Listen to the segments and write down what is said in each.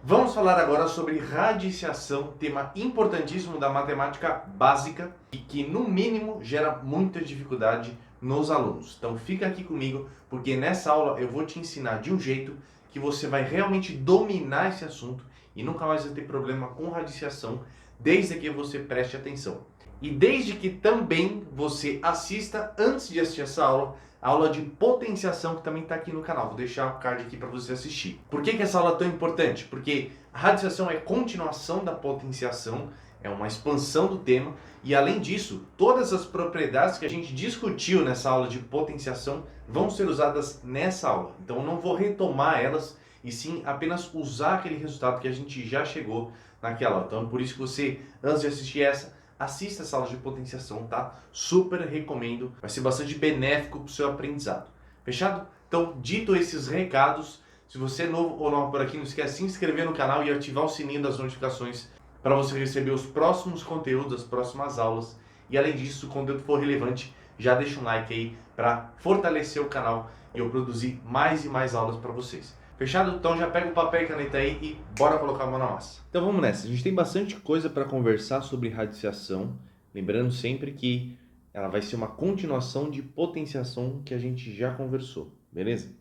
Vamos falar agora sobre radiciação, tema importantíssimo da matemática básica e que, no mínimo, gera muita dificuldade nos alunos. Então fica aqui comigo, porque nessa aula eu vou te ensinar de um jeito que você vai realmente dominar esse assunto e nunca mais vai ter problema com radiciação, desde que você preste atenção. E desde que também você assista, antes de assistir essa aula, a aula de potenciação que também está aqui no canal. Vou deixar o card aqui para você assistir. Por que essa aula é tão importante? Porque a radiciação é continuação da potenciação, é uma expansão do tema e, além disso, todas as propriedades que a gente discutiu nessa aula de potenciação vão ser usadas nessa aula. Então eu não vou retomar elas e sim apenas usar aquele resultado que a gente já chegou naquela aula. Então por isso que você, antes de assistir assista essa aula de potenciação, tá? Super recomendo, vai ser bastante benéfico para o seu aprendizado. Fechado? Então, dito esses recados, se você é novo ou nova por aqui, não esquece de se inscrever no canal e ativar o sininho das notificações para você receber os próximos conteúdos, as próximas aulas. E além disso, se o conteúdo for relevante, já deixa um like aí para fortalecer o canal e eu produzir mais e mais aulas para vocês. Fechado? Então já pega o papel e caneta aí e bora colocar a mão na massa. Então vamos nessa. A gente tem bastante coisa para conversar sobre radiciação, lembrando sempre que ela vai ser uma continuação de potenciação que a gente já conversou, beleza?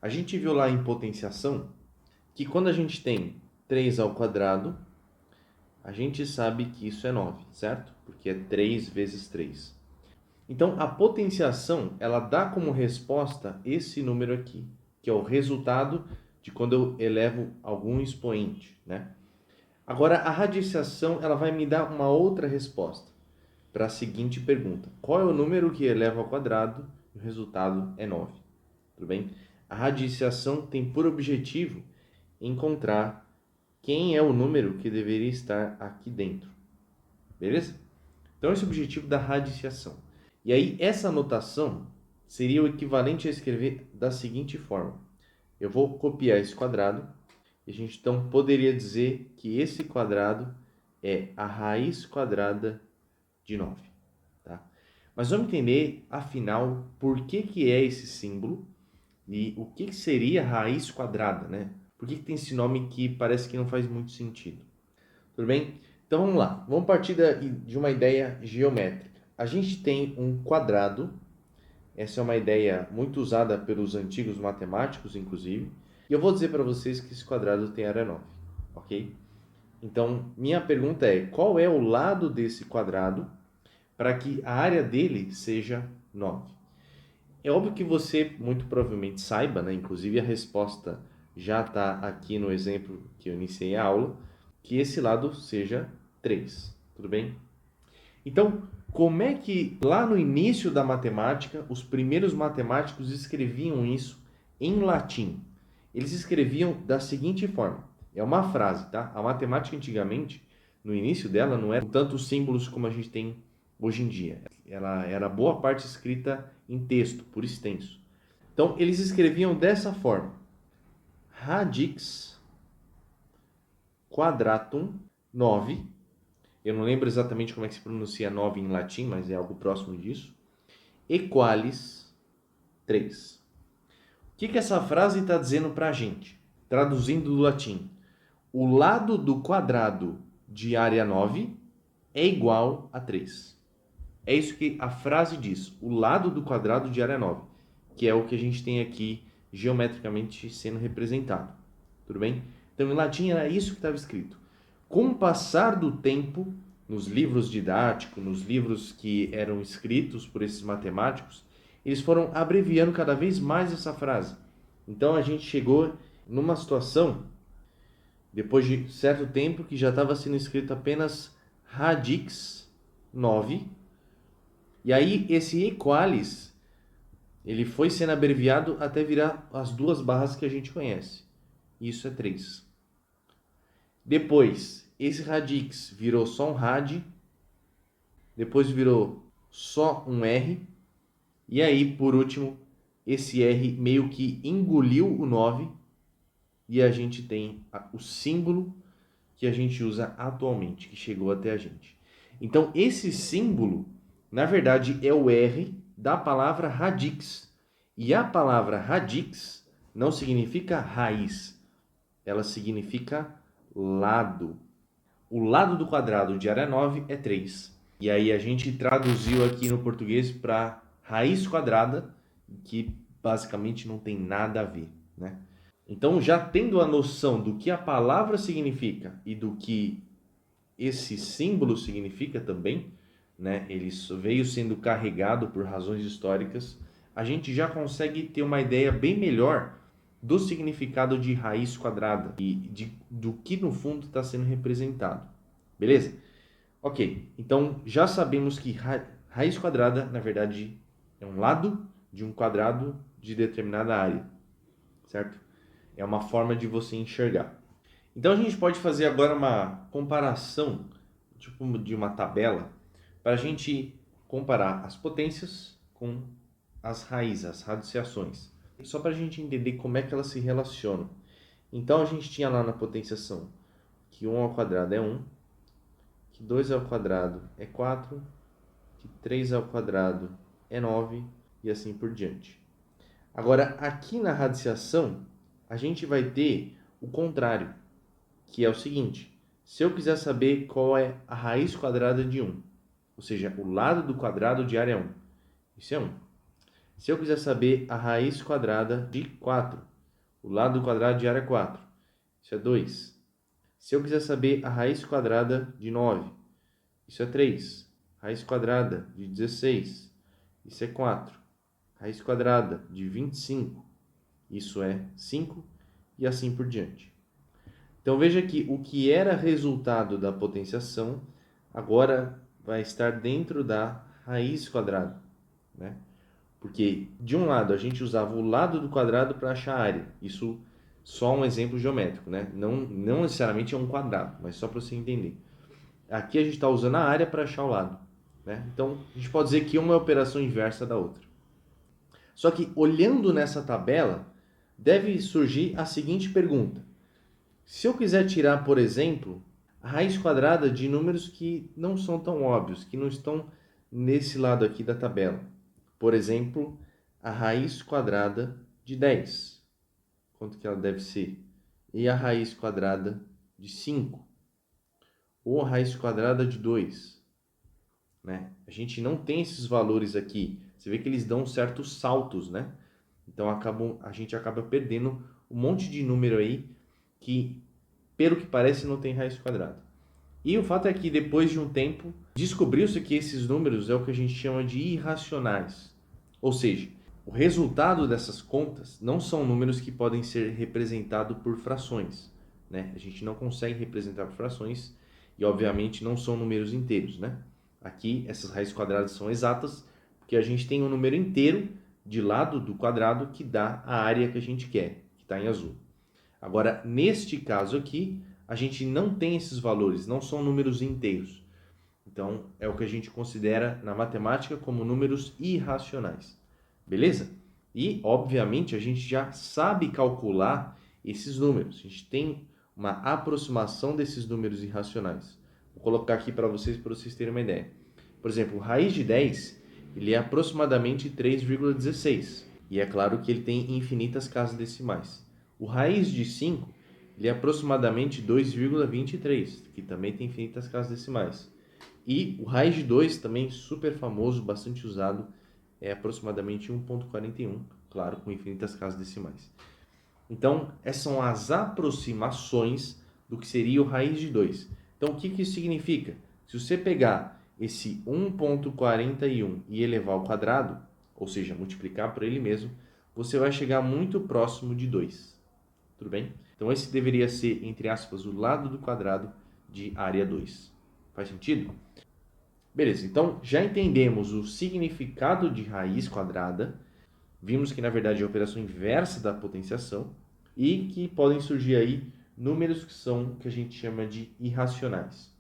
A gente viu lá em potenciação que quando a gente tem 3 ao quadrado, a gente sabe que isso é 9, certo? Porque é 3 vezes 3. Então a potenciação, ela dá como resposta esse número aqui, que é o resultado de quando eu elevo algum expoente, né? Agora, a radiciação, ela vai me dar uma outra resposta para a seguinte pergunta. Qual é o número que eleva ao quadrado e o resultado é 9? Tudo bem? A radiciação tem por objetivo encontrar quem é o número que deveria estar aqui dentro. Beleza? Então, esse é o objetivo da radiciação. E aí, essa notação seria o equivalente a escrever da seguinte forma. Eu vou copiar esse quadrado e a gente então poderia dizer que esse quadrado é a raiz quadrada de 9. Tá? Mas vamos entender, afinal, por que é esse símbolo e o que seria raiz quadrada, né? Por que tem esse nome que parece que não faz muito sentido? Tudo bem? Então vamos lá. Vamos partir de uma ideia geométrica. A gente tem um quadrado. Essa é uma ideia muito usada pelos antigos matemáticos, inclusive. E eu vou dizer para vocês que esse quadrado tem área 9, ok? Então, minha pergunta é, qual é o lado desse quadrado para que a área dele seja 9? É óbvio que você muito provavelmente saiba, né? Inclusive a resposta já está aqui no exemplo que eu iniciei a aula, que esse lado seja 3, tudo bem? Então, como é que lá no início da matemática, os primeiros matemáticos escreviam isso em latim? Eles escreviam da seguinte forma, é uma frase, tá? A matemática antigamente, no início dela, não era tantos símbolos como a gente tem hoje em dia. Ela era boa parte escrita em texto, por extenso. Então, eles escreviam dessa forma, radix quadratum 9. Eu não lembro exatamente como é que se pronuncia 9 em latim, mas é algo próximo disso. Equalis 3. O que essa frase está dizendo para a gente? Traduzindo do latim. O lado do quadrado de área 9 é igual a 3. É isso que a frase diz. O lado do quadrado de área 9, que é o que a gente tem aqui geometricamente sendo representado. Tudo bem? Então, em latim era isso que estava escrito. Com o passar do tempo, nos livros didáticos, nos livros que eram escritos por esses matemáticos, eles foram abreviando cada vez mais essa frase. Então a gente chegou numa situação, depois de certo tempo, que já estava sendo escrito apenas radix 9. E aí esse equalis, ele foi sendo abreviado até virar as duas barras que a gente conhece. Isso é 3. Depois, esse radix virou só um rad, depois virou só um R, e aí, por último, esse R meio que engoliu o 9, e a gente tem o símbolo que a gente usa atualmente, que chegou até a gente. Então, esse símbolo, na verdade, é o R da palavra radix. E a palavra radix não significa raiz, ela significa lado. O lado do quadrado de área 9 é 3. E aí a gente traduziu aqui no português para raiz quadrada, que basicamente não tem nada a ver, né? Então, já tendo a noção do que a palavra significa e do que esse símbolo significa também, né? Ele veio sendo carregado por razões históricas, a gente já consegue ter uma ideia bem melhor do significado de raiz quadrada e do que no fundo está sendo representado. Beleza? Ok, então já sabemos que raiz quadrada, na verdade, é um lado de um quadrado de determinada área, certo? É uma forma de você enxergar. Então a gente pode fazer agora uma comparação, tipo de uma tabela, para a gente comparar as potências com as raízes, as radiciações. Só para a gente entender como é que elas se relacionam. Então a gente tinha lá na potenciação que 1 ao quadrado é 1, que 2 ao quadrado é 4, que 3 ao quadrado é 9 e assim por diante. Agora, aqui na radiciação, a gente vai ter o contrário, que é o seguinte: se eu quiser saber qual é a raiz quadrada de 1, ou seja, o lado do quadrado de área 1, isso é 1. Se eu quiser saber a raiz quadrada de 4, o lado do quadrado de área 4, isso é 2. Se eu quiser saber a raiz quadrada de 9, isso é 3. Raiz quadrada de 16, isso é 4. Raiz quadrada de 25, isso é 5, e assim por diante. Então veja que o que era resultado da potenciação agora vai estar dentro da raiz quadrada, né? Porque de um lado a gente usava o lado do quadrado para achar a área. Isso só um exemplo geométrico, né? Não necessariamente é um quadrado, mas só para você entender. Aqui a gente está usando a área para achar o lado, né? Então a gente pode dizer que uma é a operação inversa da outra. Só que olhando nessa tabela, deve surgir a seguinte pergunta: se eu quiser tirar, por exemplo, a raiz quadrada de números que não são tão óbvios, que não estão nesse lado aqui da tabela. Por exemplo, a raiz quadrada de 10. Quanto que ela deve ser? E a raiz quadrada de 5. Ou a raiz quadrada de 2. Né? A gente não tem esses valores aqui. Você vê que eles dão certos saltos, né? Então a gente acaba perdendo um monte de número aí que, pelo que parece, não tem raiz quadrada. E o fato é que depois de um tempo, descobriu-se que esses números é o que a gente chama de irracionais. Ou seja, o resultado dessas contas não são números que podem ser representados por frações, né? A gente não consegue representar por frações e, obviamente, não são números inteiros, né? Aqui, essas raízes quadradas são exatas porque a gente tem um número inteiro de lado do quadrado que dá a área que a gente quer, que está em azul. Agora, neste caso aqui, a gente não tem esses valores, não são números inteiros. Então, é o que a gente considera na matemática como números irracionais. Beleza? E, obviamente, a gente já sabe calcular esses números. A gente tem uma aproximação desses números irracionais. Vou colocar aqui para vocês terem uma ideia. Por exemplo, raiz de 10, ele é aproximadamente 3,16. E é claro que ele tem infinitas casas decimais. O raiz de 5, ele é aproximadamente 2,23, que também tem infinitas casas decimais. E o raiz de 2, também super famoso, bastante usado, é aproximadamente 1,41, claro, com infinitas casas decimais. Então, essas são as aproximações do que seria o raiz de 2. Então, o que isso significa? Se você pegar esse 1,41 e elevar ao quadrado, ou seja, multiplicar por ele mesmo, você vai chegar muito próximo de 2. Tudo bem? Então, esse deveria ser, entre aspas, o lado do quadrado de área 2. Faz sentido? Beleza, então já entendemos o significado de raiz quadrada, vimos que na verdade é a operação inversa da potenciação e que podem surgir aí números que a gente chama de irracionais.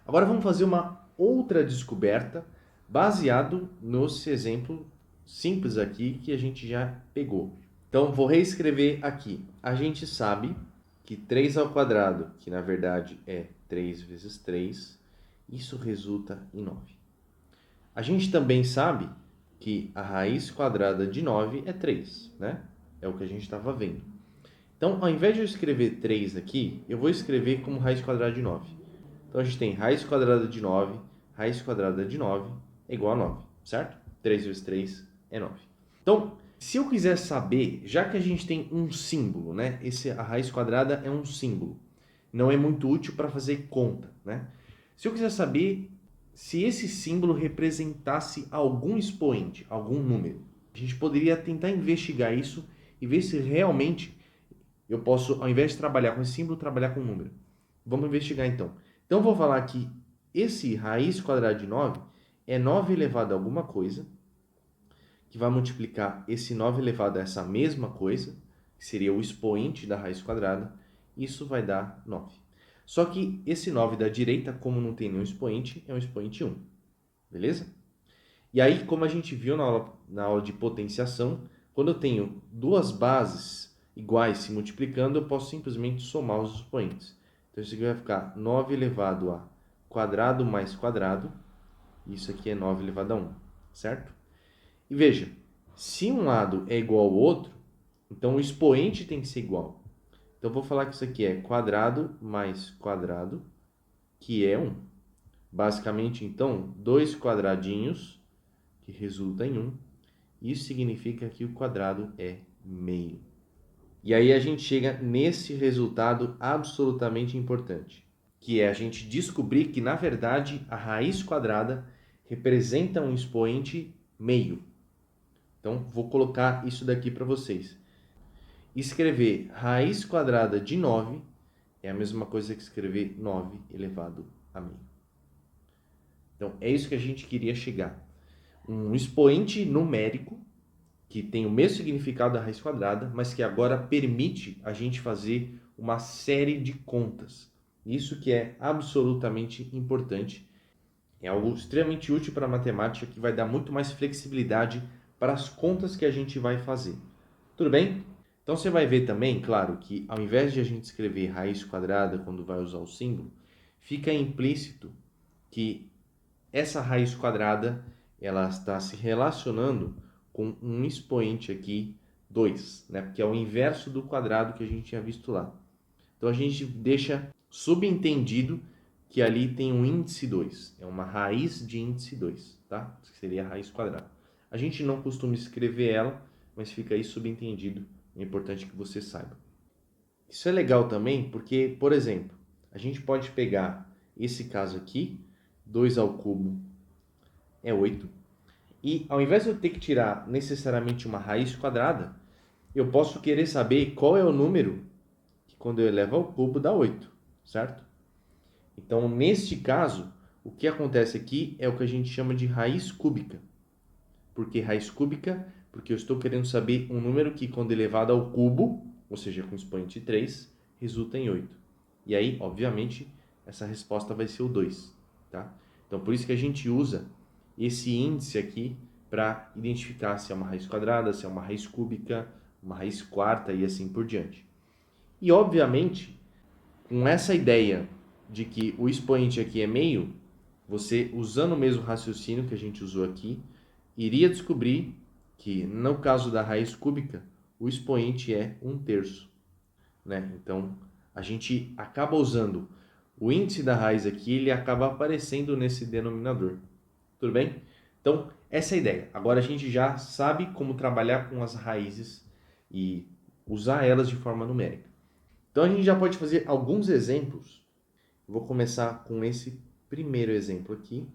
Agora vamos fazer uma outra descoberta baseado nesse exemplo simples aqui que a gente já pegou. Então vou reescrever aqui. A gente sabe que 3 ao quadrado, que na verdade é 3 vezes 3, isso resulta em 9. A gente também sabe que a raiz quadrada de 9 é 3, né? É o que a gente estava vendo. Então, ao invés de eu escrever 3 aqui, eu vou escrever como raiz quadrada de 9. Então, a gente tem raiz quadrada de 9, raiz quadrada de 9 é igual a 9, certo? 3 vezes 3 é 9. Então, se eu quiser saber, já que a gente tem um símbolo, né? A raiz quadrada é um símbolo. Não é muito útil para fazer conta, né? Se eu quiser saber se esse símbolo representasse algum expoente, algum número, a gente poderia tentar investigar isso e ver se realmente eu posso, ao invés de trabalhar com esse símbolo, trabalhar com um número. Vamos investigar então. Então, eu vou falar que esse raiz quadrada de 9 é 9 elevado a alguma coisa, que vai multiplicar esse 9 elevado a essa mesma coisa, que seria o expoente da raiz quadrada, isso vai dar 9. Só que esse 9 da direita, como não tem nenhum expoente, é um expoente 1. Beleza? E aí, como a gente viu na aula de potenciação, quando eu tenho duas bases iguais se multiplicando, eu posso simplesmente somar os expoentes. Então, isso aqui vai ficar 9 elevado a quadrado mais quadrado. Isso aqui é 9 elevado a 1, certo? E veja, se um lado é igual ao outro, então o expoente tem que ser igual. Então, eu vou falar que isso aqui é quadrado mais quadrado, que é 1. Basicamente, então, 2 quadradinhos, que resulta em 1. Isso significa que o quadrado é meio. E aí a gente chega nesse resultado absolutamente importante, que é a gente descobrir que, na verdade, a raiz quadrada representa um expoente meio. Então, vou colocar isso daqui para vocês. Escrever raiz quadrada de 9 é a mesma coisa que escrever 9 elevado a meio. Então, é isso que a gente queria chegar. Um expoente numérico que tem o mesmo significado da raiz quadrada, mas que agora permite a gente fazer uma série de contas. Isso que é absolutamente importante. É algo extremamente útil para a matemática que vai dar muito mais flexibilidade para as contas que a gente vai fazer. Tudo bem? Então você vai ver também, claro, que ao invés de a gente escrever raiz quadrada quando vai usar o símbolo, fica implícito que essa raiz quadrada ela está se relacionando com um expoente aqui, 2, né? Porque é o inverso do quadrado que a gente tinha visto lá. Então a gente deixa subentendido que ali tem um índice 2, é uma raiz de índice 2, tá? Que seria a raiz quadrada. A gente não costuma escrever ela, mas fica aí subentendido, é importante que você saiba. Isso é legal também porque, por exemplo, a gente pode pegar esse caso aqui, 2 ao cubo é 8, e ao invés de eu ter que tirar necessariamente uma raiz quadrada, eu posso querer saber qual é o número que quando eu elevo ao cubo dá 8, certo? Então, neste caso, o que acontece aqui é o que a gente chama de raiz cúbica. Por que raiz cúbica? Porque eu estou querendo saber um número que quando elevado ao cubo, ou seja, com expoente 3, resulta em 8. E aí, obviamente, essa resposta vai ser o 2, tá? Então, por isso que a gente usa esse índice aqui para identificar se é uma raiz quadrada, se é uma raiz cúbica, uma raiz quarta e assim por diante. E, obviamente, com essa ideia de que o expoente aqui é meio, você, usando o mesmo raciocínio que a gente usou aqui, iria descobrir que, no caso da raiz cúbica, o expoente é 1/3, né? Então, a gente acaba usando o índice da raiz aqui, ele acaba aparecendo nesse denominador. Tudo bem? Então, essa é a ideia. Agora a gente já sabe como trabalhar com as raízes e usar elas de forma numérica. Então, a gente já pode fazer alguns exemplos. Vou começar com esse primeiro exemplo aqui,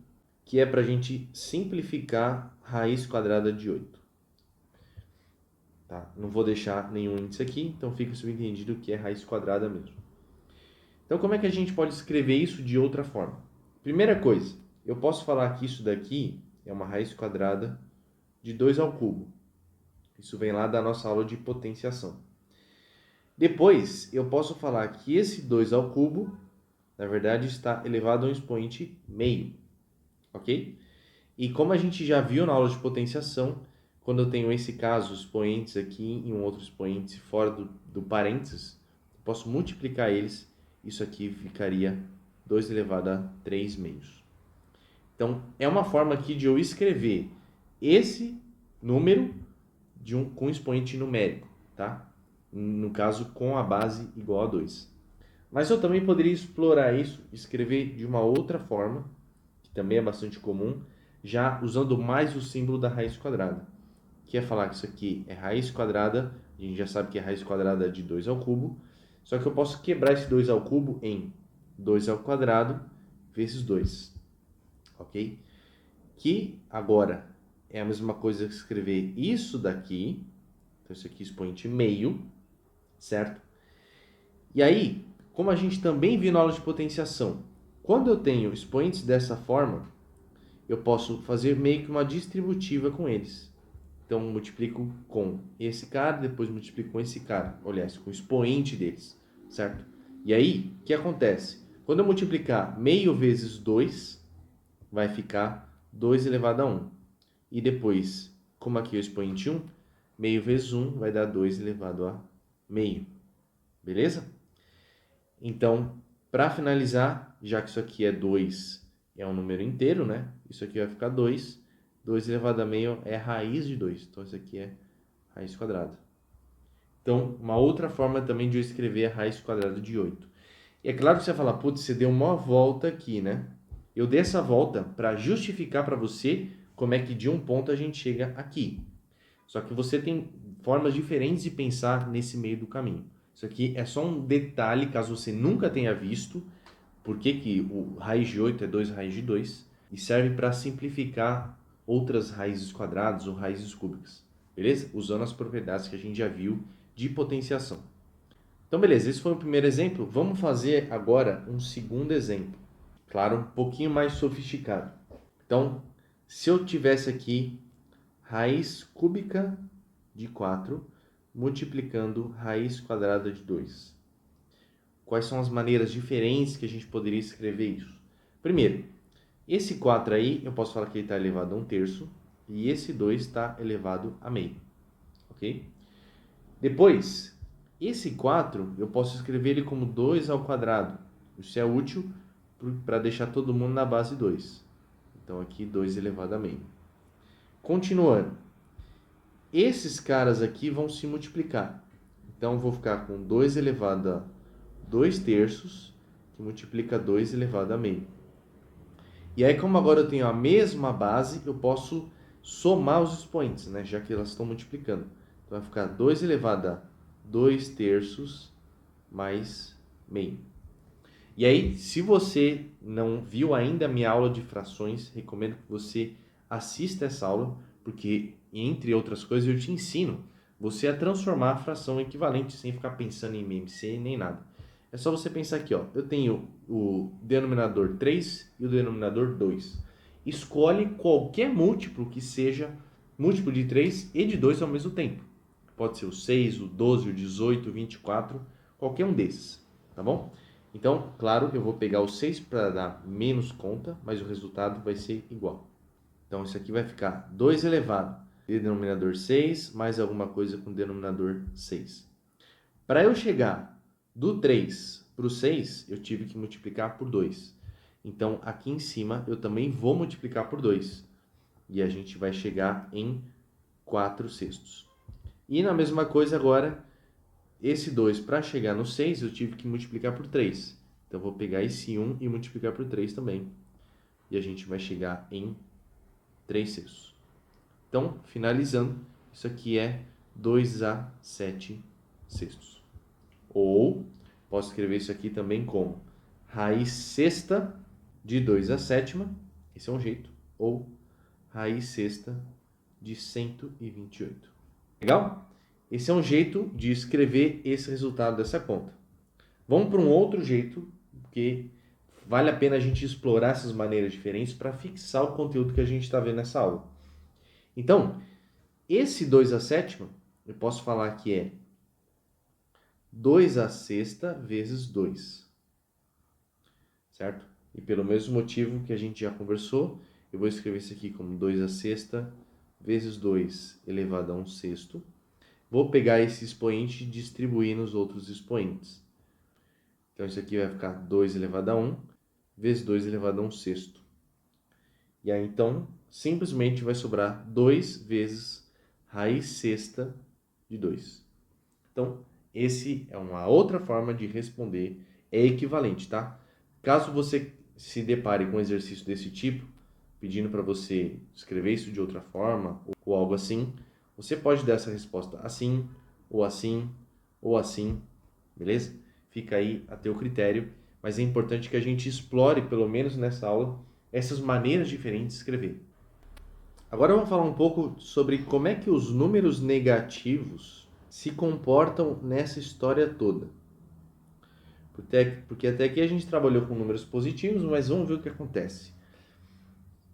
que é para a gente simplificar raiz quadrada de 8. Tá? Não vou deixar nenhum índice aqui, então fica subentendido que é raiz quadrada mesmo. Então, como é que a gente pode escrever isso de outra forma? Primeira coisa, eu posso falar que isso daqui é uma raiz quadrada de 2 ao cubo. Isso vem lá da nossa aula de potenciação. Depois, eu posso falar que esse 2 ao cubo, na verdade, está elevado a um expoente meio, ok? E como a gente já viu na aula de potenciação, quando eu tenho esse caso, expoentes aqui e um outro expoente fora do parênteses, eu posso multiplicar eles, isso aqui ficaria 2 elevado a 3 meios. Então, é uma forma aqui de eu escrever esse número com expoente numérico, tá? no caso com a base igual a 2. Mas eu também poderia explorar isso, escrever de uma outra forma, que também é bastante comum, já usando mais o símbolo da raiz quadrada. Que é falar que isso aqui é raiz quadrada, a gente já sabe que é raiz quadrada de 2 ao cubo, só que eu posso quebrar esse 2 ao cubo em 2 ao quadrado vezes 2, ok? Que agora é a mesma coisa que escrever isso daqui, então isso aqui é expoente meio, certo? E aí, como a gente também viu na aula de potenciação, quando eu tenho expoentes dessa forma, eu posso fazer meio que uma distributiva com eles. Então, multiplico com esse cara, depois multiplico com esse cara. Aliás, com o expoente deles, certo? E aí, o que acontece? Quando eu multiplicar meio vezes 2, vai ficar 2 elevado a 1. E depois, como aqui é o expoente 1, meio vezes 1 vai dar 2 elevado a meio. Beleza? Então, para finalizar, já que isso aqui é 2, é um número inteiro, né? Isso aqui vai ficar 2. 2 elevado a meio é raiz de 2. Então, isso aqui é raiz quadrada. Então, uma outra forma também de eu escrever a raiz quadrada de 8. E é claro que você vai falar, putz, você deu uma volta aqui, né? Eu dei essa volta para justificar para você como é que de um ponto a gente chega aqui. Só que você tem formas diferentes de pensar nesse meio do caminho. Isso aqui é só um detalhe, caso você nunca tenha visto, por que o raiz de 8 é 2 raiz de 2, e serve para simplificar outras raízes quadradas ou raízes cúbicas, beleza? Usando as propriedades que a gente já viu de potenciação. Então, beleza, esse foi o primeiro exemplo. Vamos fazer agora um segundo exemplo. Claro, um pouquinho mais sofisticado. Então, se eu tivesse aqui raiz cúbica de 4 multiplicando raiz quadrada de 2. Quais são as maneiras diferentes que a gente poderia escrever isso? Primeiro, esse 4 aí, eu posso falar que ele está elevado a 1/3 e esse 2 está elevado a meio, ok? Depois, esse 4, eu posso escrever ele como 2 ao quadrado. Isso é útil para deixar todo mundo na base 2. Então, aqui 2 elevado a meio. Continuando, esses caras aqui vão se multiplicar. Então, eu vou ficar com 2 elevado a 2/3, que multiplica 2 elevado a meio. E aí, como agora eu tenho a mesma base, eu posso somar os expoentes, né? Já que elas estão multiplicando. Então, vai ficar 2 elevado a 2/3 mais meio. E aí, se você não viu ainda a minha aula de frações, recomendo que você assista essa aula, porque, entre outras coisas, eu te ensino você a transformar a fração equivalente sem ficar pensando em MMC nem nada. É só você pensar aqui, ó. Eu tenho o denominador 3 e o denominador 2. Escolhe qualquer múltiplo que seja múltiplo de 3 e de 2 ao mesmo tempo. Pode ser o 6, o 12, o 18, o 24, qualquer um desses, tá bom? Então, claro, eu vou pegar o 6 para dar menos conta, mas o resultado vai ser igual. Então, isso aqui vai ficar 2 elevado a denominador 6 mais alguma coisa com denominador 6. Para eu chegar do 3 para o 6, eu tive que multiplicar por 2. Então, aqui em cima, eu também vou multiplicar por 2. E a gente vai chegar em 4/6. E na mesma coisa agora, esse 2 para chegar no 6, eu tive que multiplicar por 3. Então, eu vou pegar esse 1 e multiplicar por 3 também. E a gente vai chegar em 3/6. Então, finalizando, isso aqui é 2/7/6. Ou, posso escrever isso aqui também como raiz sexta de 2/7. Esse é um jeito. Ou raiz sexta de 128. Legal? Esse é um jeito de escrever esse resultado dessa conta. Vamos para um outro jeito, porque vale a pena a gente explorar essas maneiras diferentes para fixar o conteúdo que a gente está vendo nessa aula. Então, esse 2/7, eu posso falar que é 2/6 vezes 2, certo? E pelo mesmo motivo que a gente já conversou, eu vou escrever isso aqui como 2/6 vezes 2 elevado a 1/6. Vou pegar esse expoente e distribuir nos outros expoentes. Então, isso aqui vai ficar 2 elevado a 1 vezes 2 elevado a 1/6. E aí, então, simplesmente vai sobrar 2 vezes raiz sexta de 2. Então, Esse é uma outra forma de responder, é equivalente, tá? Caso você se depare com um exercício desse tipo, pedindo para você escrever isso de outra forma ou algo assim, você pode dar essa resposta assim, ou assim, ou assim, beleza? Fica aí a teu critério, mas é importante que a gente explore, pelo menos nessa aula, essas maneiras diferentes de escrever. Agora vamos falar um pouco sobre como é que os números negativos se comportam nessa história toda. Porque até aqui a gente trabalhou com números positivos, mas vamos ver o que acontece.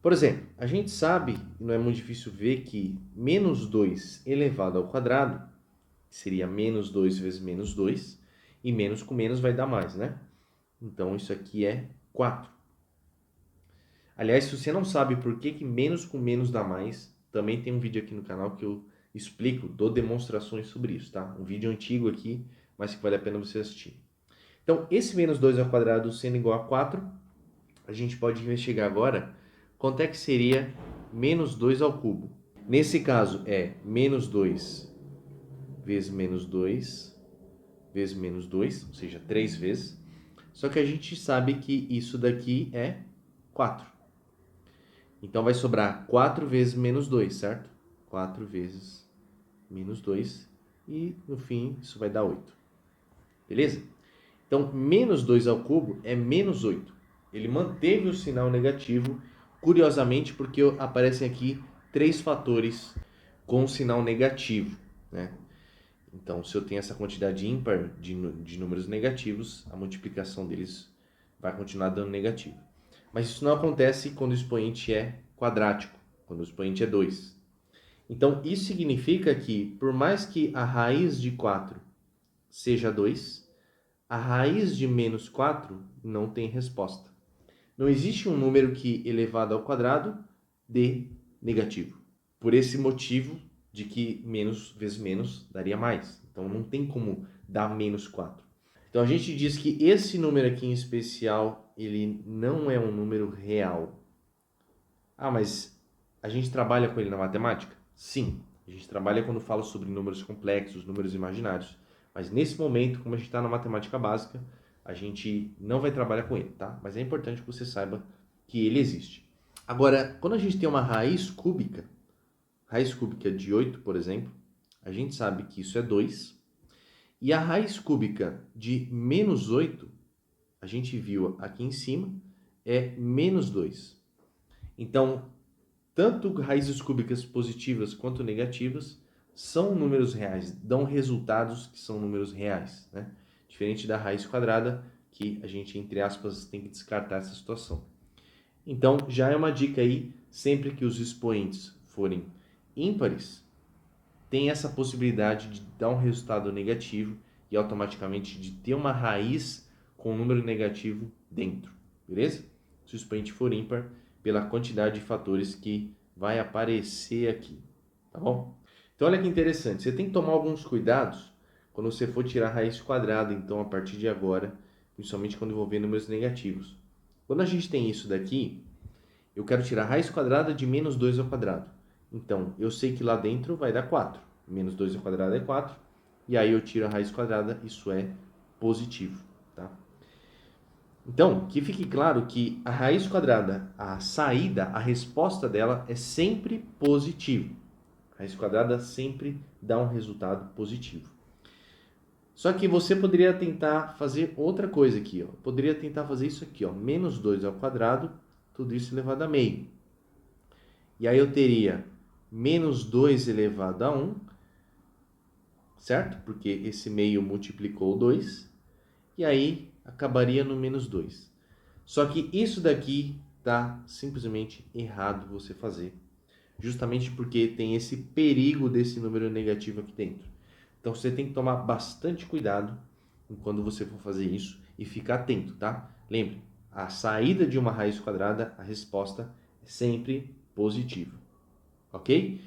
Por exemplo, a gente sabe, e não é muito difícil ver, que menos 2 elevado ao quadrado seria menos 2 vezes menos 2, e menos com menos vai dar mais, né? Então isso aqui é 4. Aliás, se você não sabe por que menos com menos dá mais, também tem um vídeo aqui no canal que eu explico, dou demonstrações sobre isso, tá? Um vídeo antigo aqui, mas que vale a pena você assistir. Então, esse menos 2 ao quadrado sendo igual a 4, a gente pode investigar agora quanto é que seria menos 2 ao cubo. Nesse caso, é menos 2 vezes menos 2 vezes menos 2, ou seja, 3 vezes. Só que a gente sabe que isso daqui é 4. Então, vai sobrar 4 vezes menos 2, certo? 4 vezes menos 2 e, no fim, isso vai dar 8. Beleza? Então, menos 2 ao cubo é menos 8. Ele manteve o sinal negativo, curiosamente, porque aparecem aqui 3 fatores com sinal negativo, né? Então, se eu tenho essa quantidade ímpar de números negativos, a multiplicação deles vai continuar dando negativo. Mas isso não acontece quando o expoente é quadrático, quando o expoente é 2. Então, isso significa que, por mais que a raiz de 4 seja 2, a raiz de menos 4 não tem resposta. Não existe um número que, elevado ao quadrado, dê negativo. Por esse motivo de que menos vezes menos daria mais. Então, não tem como dar menos 4. Então, a gente diz que esse número aqui em especial, ele não é um número real. Ah, mas a gente trabalha com ele na matemática? Sim, a gente trabalha quando fala sobre números complexos, números imaginários. Mas nesse momento, como a gente está na matemática básica, a gente não vai trabalhar com ele, tá? Mas é importante que você saiba que ele existe. Agora, quando a gente tem uma raiz cúbica de 8, por exemplo, a gente sabe que isso é 2. E a raiz cúbica de menos 8, a gente viu aqui em cima, é menos 2. Então, tanto raízes cúbicas positivas quanto negativas são números reais, dão resultados que são números reais, né? Diferente da raiz quadrada, que a gente, entre aspas, tem que descartar essa situação. Então, já é uma dica aí, sempre que os expoentes forem ímpares, tem essa possibilidade de dar um resultado negativo e automaticamente de ter uma raiz com um número negativo dentro, beleza? Se o expoente for ímpar, pela quantidade de fatores que vai aparecer aqui, tá bom? Então olha que interessante, você tem que tomar alguns cuidados quando você for tirar a raiz quadrada, então a partir de agora, principalmente quando envolver números negativos. Quando a gente tem isso daqui, eu quero tirar a raiz quadrada de menos 2 ao quadrado. Então, eu sei que lá dentro vai dar 4. Menos 2 ao quadrado é 4. E aí eu tiro a raiz quadrada, isso é positivo, tá? Então, que fique claro que a raiz quadrada, a saída, a resposta dela é sempre positivo. A raiz quadrada sempre dá um resultado positivo. Só que você poderia tentar fazer outra coisa aqui, ó. Poderia tentar fazer isso aqui, ó. Menos 2 ao quadrado, tudo isso elevado a meio. E aí eu teria menos 2 elevado a 1, certo? Porque esse meio multiplicou 2. E aí acabaria no menos 2. Só que isso daqui tá simplesmente errado você fazer. Justamente porque tem esse perigo desse número negativo aqui dentro. Então você tem que tomar bastante cuidado quando você for fazer isso e ficar atento, tá? Lembre, a saída de uma raiz quadrada, a resposta é sempre positiva, ok?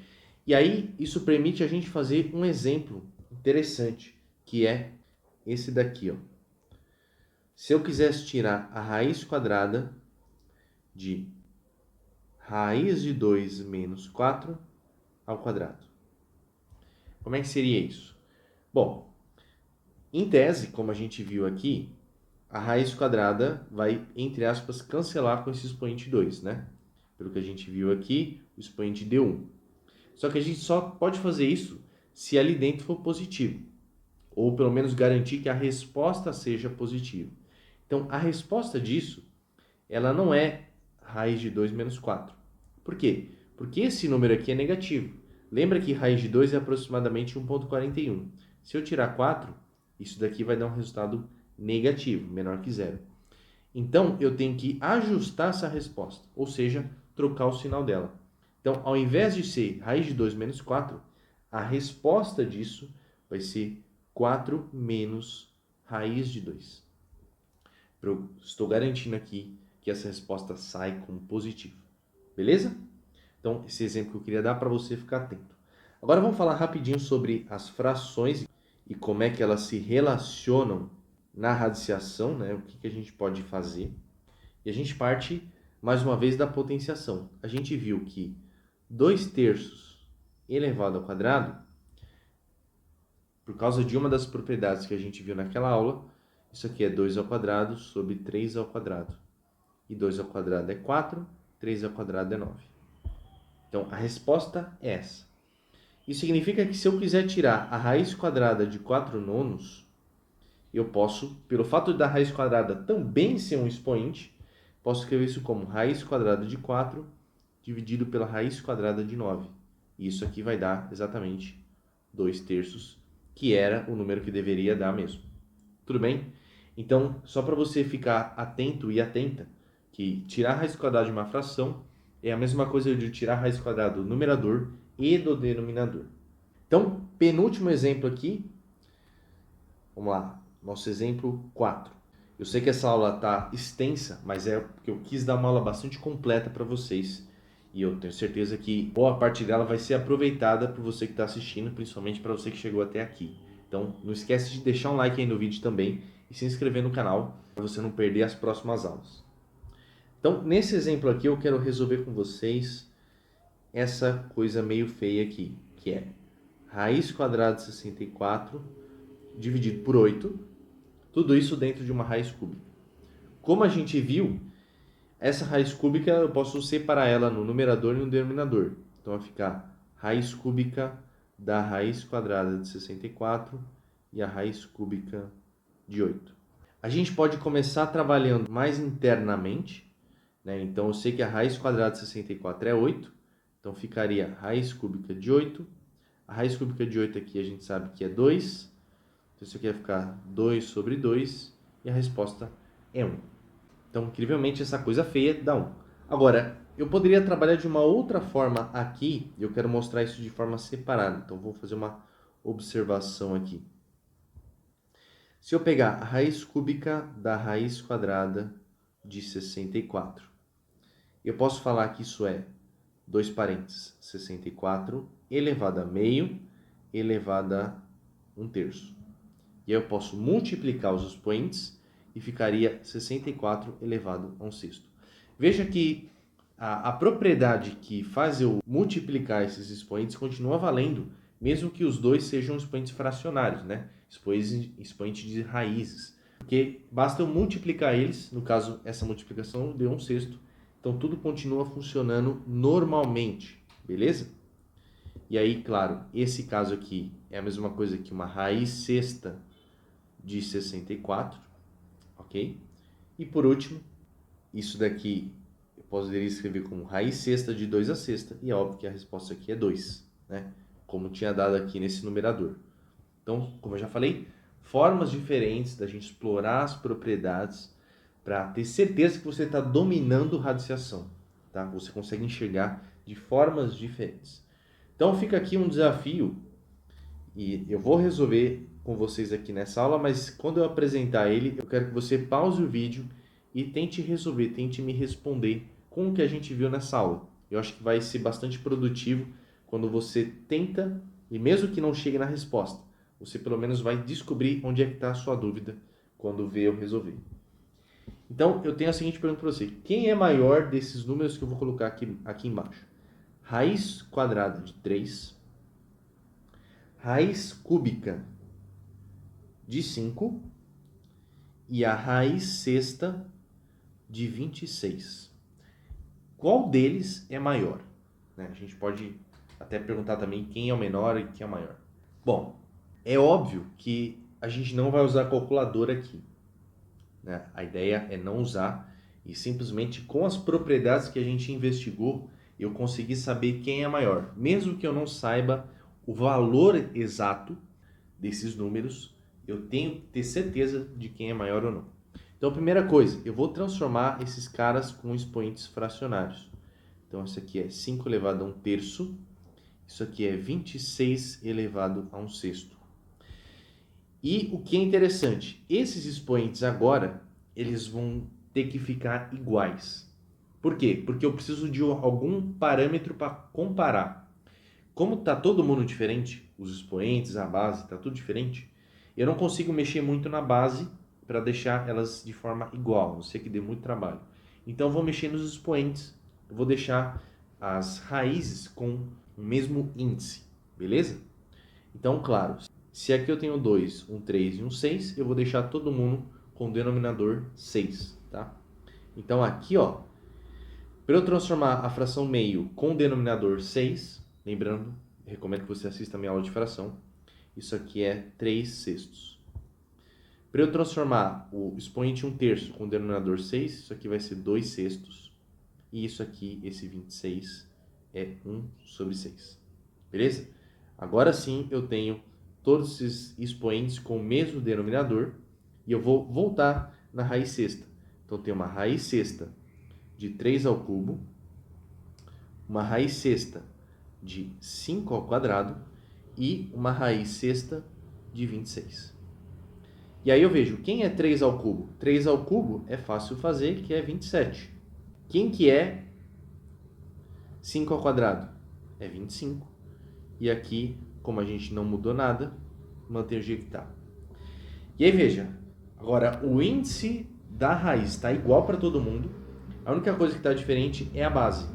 E aí isso permite a gente fazer um exemplo interessante, que é esse daqui, ó. Se eu quisesse tirar a raiz quadrada de raiz de 2 menos 4 ao quadrado, como é que seria isso? Bom, Em tese, como a gente viu aqui, a raiz quadrada vai, entre aspas, cancelar com esse expoente 2, né? Pelo que a gente viu aqui, o expoente deu 1. Só que a gente só pode fazer isso se ali dentro for positivo, ou pelo menos garantir que a resposta seja positiva. Então, a resposta disso, ela não é raiz de 2 menos 4. Por quê? Porque esse número aqui é negativo. Lembra que raiz de 2 é aproximadamente 1,41. Se eu tirar 4, isso daqui vai dar um resultado negativo, menor que zero. Então, eu tenho que ajustar essa resposta, ou seja, trocar o sinal dela. Então, ao invés de ser raiz de 2 menos 4, a resposta disso vai ser 4 menos raiz de 2. Eu estou garantindo aqui que essa resposta sai como positivo. Beleza? Então, esse exemplo que eu queria dar para você ficar atento. Agora vamos falar rapidinho sobre as frações e como é que elas se relacionam na radiciação, né? O que a gente pode fazer. E a gente parte, mais uma vez, da potenciação. A gente viu que 2/3 elevado ao quadrado, por causa de uma das propriedades que a gente viu naquela aula, isso aqui é 2 ao quadrado sobre 3 ao quadrado. E 2 ao quadrado é 4, 3 ao quadrado é 9. Então, a resposta é essa. Isso significa que se eu quiser tirar a raiz quadrada de 4 nonos, eu posso, pelo fato da raiz quadrada também ser um expoente, posso escrever isso como raiz quadrada de 4 dividido pela raiz quadrada de 9. E isso aqui vai dar exatamente 2/3, que era o número que deveria dar mesmo. Tudo bem? Então, só para você ficar atento e atenta, que tirar a raiz quadrada de uma fração é a mesma coisa de tirar a raiz quadrada do numerador e do denominador. Então, penúltimo exemplo aqui. Vamos lá, nosso exemplo 4. Eu sei que essa aula está extensa, mas é porque eu quis dar uma aula bastante completa para vocês. E eu tenho certeza que boa parte dela vai ser aproveitada por você que está assistindo, principalmente para você que chegou até aqui. Então, não esquece de deixar um like aí no vídeo também e se inscrever no canal para você não perder as próximas aulas. Então, nesse exemplo aqui, eu quero resolver com vocês essa coisa meio feia aqui, que é raiz quadrada de 64 dividido por 8, tudo isso dentro de uma raiz cúbica. Como a gente viu, essa raiz cúbica eu posso separar ela no numerador e no denominador. Então vai ficar raiz cúbica da raiz quadrada de 64 e a raiz cúbica de 8. A gente pode começar trabalhando mais internamente, né? Então eu sei que a raiz quadrada de 64 é 8, então ficaria raiz cúbica de 8. A raiz cúbica de 8 aqui a gente sabe que é 2. Então isso aqui vai ficar 2 sobre 2 e a resposta é 1. Então, incrivelmente, essa coisa feia dá 1. Agora, eu poderia trabalhar de uma outra forma aqui, e eu quero mostrar isso de forma separada. Então, vou fazer uma observação aqui. Se eu pegar a raiz cúbica da raiz quadrada de 64, eu posso falar que isso é 2 parênteses, 64 elevado a meio elevado a 1/3. E aí eu posso multiplicar os expoentes e ficaria 64 elevado a 1/6. Veja que a propriedade que faz eu multiplicar esses expoentes continua valendo, mesmo que os dois sejam expoentes fracionários, né? Expoente de raízes. Porque basta eu multiplicar eles, no caso essa multiplicação deu 1/6, então tudo continua funcionando normalmente, beleza? E aí, claro, esse caso aqui é a mesma coisa que uma raiz sexta de 64, ok? E por último, isso daqui eu poderia escrever como raiz sexta de 2 a sexta, e é óbvio que a resposta aqui é 2, né? Como tinha dado aqui nesse numerador. Então, como eu já falei, formas diferentes da gente explorar as propriedades para ter certeza que você está dominando radiciação, tá? Você consegue enxergar de formas diferentes. Então fica aqui um desafio e eu vou resolver com vocês aqui nessa aula, mas quando eu apresentar ele, eu quero que você pause o vídeo e tente resolver, tente me responder com o que a gente viu nessa aula. Eu acho que vai ser bastante produtivo quando você tenta, e mesmo que não chegue na resposta, você pelo menos vai descobrir onde é que está a sua dúvida quando vê eu resolver. Então, eu tenho a seguinte pergunta para você. Quem é maior desses números que eu vou colocar aqui embaixo? Raiz quadrada de 3, raiz cúbica de 5 e a raiz sexta de 26. Qual deles é maior? Né? A gente pode até perguntar também quem é o menor e quem é o maior. Bom, é óbvio que a gente não vai usar calculadora aqui, né? A ideia é não usar e simplesmente com as propriedades que a gente investigou, eu consegui saber quem é maior. Mesmo que eu não saiba o valor exato desses números, eu tenho que ter certeza de quem é maior ou não. Então, primeira coisa, eu vou transformar esses caras com expoentes fracionários. Então, isso aqui é 5 elevado a 1/3, isso aqui é 26 elevado a 1/6. E o que é interessante, esses expoentes agora, eles vão ter que ficar iguais. Por quê? Porque eu preciso de algum parâmetro para comparar. Como está todo mundo diferente, os expoentes, a base, está tudo diferente, eu não consigo mexer muito na base para deixar elas de forma igual, a não ser que dê muito trabalho. Então eu vou mexer nos expoentes, eu vou deixar as raízes com o mesmo índice, beleza? Então, claro, se aqui eu tenho 2, um 3 e um 6, eu vou deixar todo mundo com o denominador 6, tá? Então aqui, ó, para eu transformar a fração meio com o denominador 6, lembrando, recomendo que você assista a minha aula de fração, isso aqui é 3/6. Para eu transformar o expoente 1/3 com o denominador 6, isso aqui vai ser 2/6. E isso aqui, esse 26, é 1/6. Beleza? Agora sim eu tenho todos esses expoentes com o mesmo denominador e eu vou voltar na raiz sexta. Então eu tenho uma raiz sexta de 3 ao cubo, uma raiz sexta de 5 ao quadrado e uma raiz sexta de 26. E aí eu vejo, quem é 3 ao cubo? 3 ao cubo é fácil fazer, que é 27. Quem que é 5 ao quadrado? É 25. E aqui, como a gente não mudou nada, mantém o jeito que está. E aí veja, agora o índice da raiz está igual para todo mundo. A única coisa que está diferente é a base.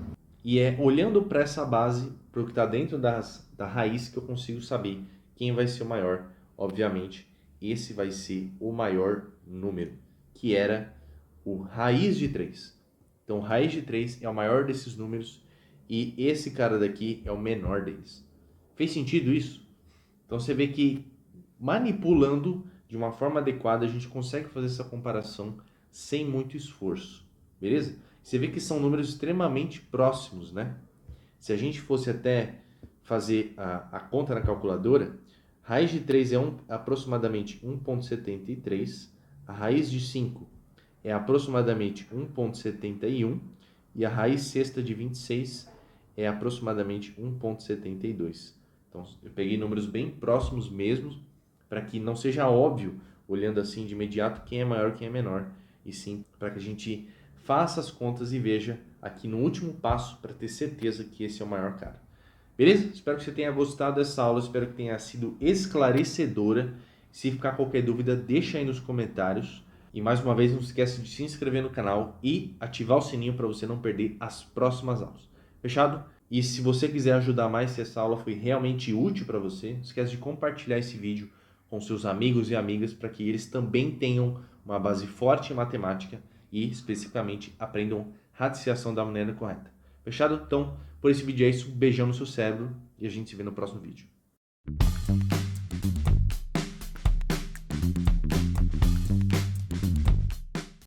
E é olhando para essa base, para o que está dentro da raiz, que eu consigo saber quem vai ser o maior. Obviamente, esse vai ser o maior número, que era o raiz de 3. Então, raiz de 3 é o maior desses números e esse cara daqui é o menor deles. Fez sentido isso? Então, você vê que manipulando de uma forma adequada, a gente consegue fazer essa comparação sem muito esforço, beleza? Você vê que são números extremamente próximos, né? Se a gente fosse até fazer a conta na calculadora, raiz de 3 é aproximadamente 1,73, a raiz de 5 é aproximadamente 1,71 e a raiz sexta de 26 é aproximadamente 1,72. Então, eu peguei números bem próximos mesmo, para que não seja óbvio, olhando assim de imediato, quem é maior e quem é menor, e sim para que a gente faça as contas e veja aqui no último passo para ter certeza que esse é o maior cara. Beleza? Espero que você tenha gostado dessa aula, espero que tenha sido esclarecedora. Se ficar qualquer dúvida, deixa aí nos comentários. E mais uma vez, não se esqueça de se inscrever no canal e ativar o sininho para você não perder as próximas aulas. Fechado? E se você quiser ajudar mais, se essa aula foi realmente útil para você, não esqueça de compartilhar esse vídeo com seus amigos e amigas para que eles também tenham uma base forte em matemática e, especificamente, aprendam radiciação da maneira correta. Fechado? Então, por esse vídeo é isso. Um beijão no seu cérebro e a gente se vê no próximo vídeo.